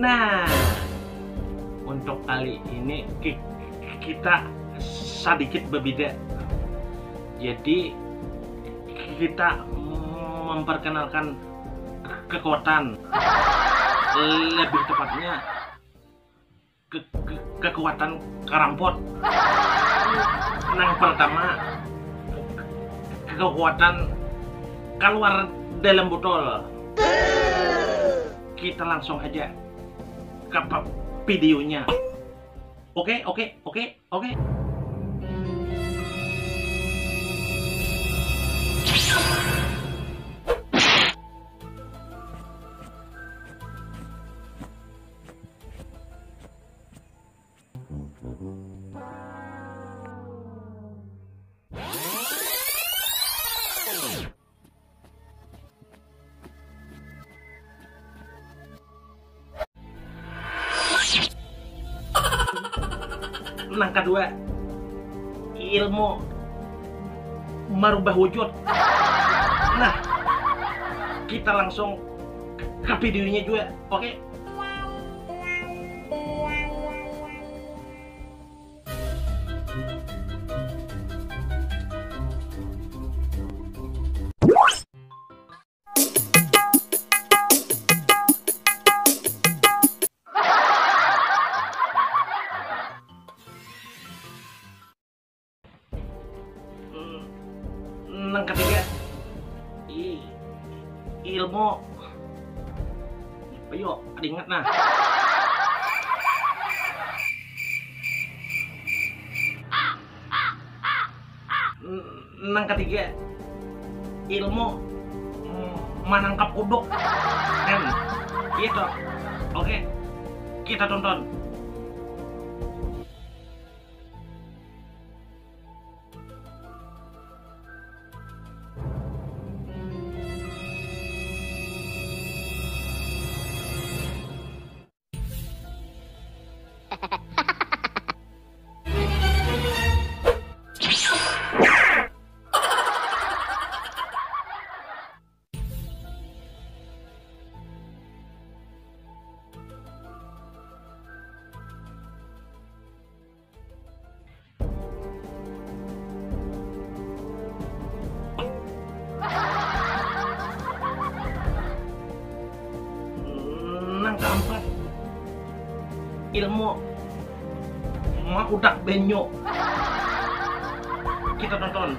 Nah, untuk kali ini kita sedikit berbeda. Jadi kita memperkenalkan kekuatan, lebih tepatnya kekuatan kerampot. Yang pertama, kekuatan keluar dalam botol. Kita langsung aja ke videonya. Oke. Yang kedua, ilmu merubah wujud. Nah, kita langsung ke videonya juga, oke? Yang ketiga, ilmu ayo ingat nah. Yang ketiga, ilmu menangkap kodok. Gitu. Oke, kita tonton. Yang keempat, ilmu makudak benyo. Kita tonton.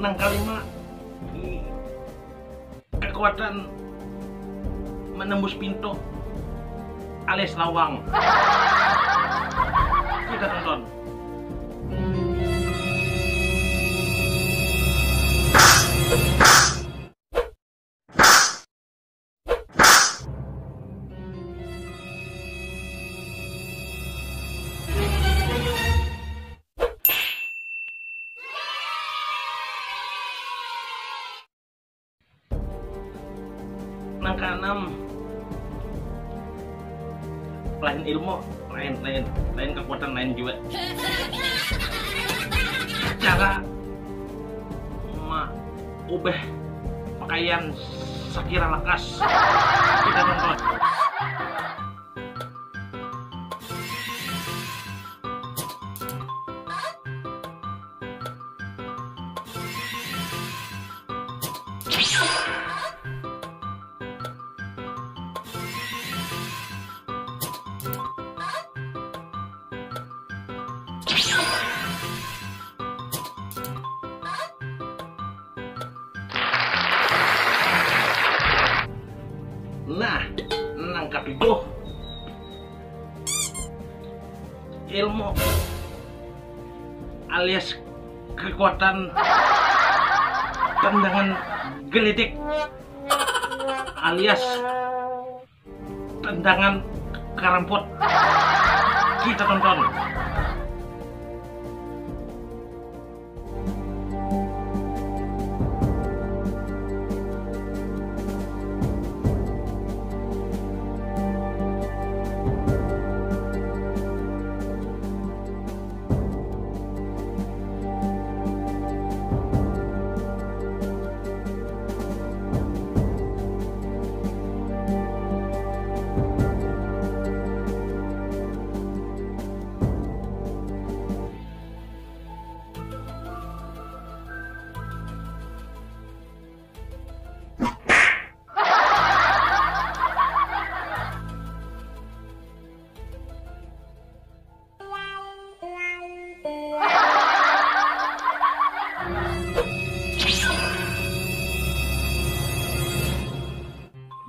Yang kelima, kekuatan menembus pintu alias lawang. Kita tonton. Yang keenam, lain ilmu, lain kekuatan lain juga. Cara ubah pakaian sekira lekas. Kita tonton. Nah, nangkap itu ilmu alias kekuatan tendangan gelidik alias tendangan karampot. Kita tonton.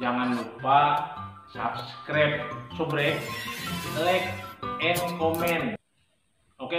Jangan lupa subscribe, subrek, like, and comment. Oke.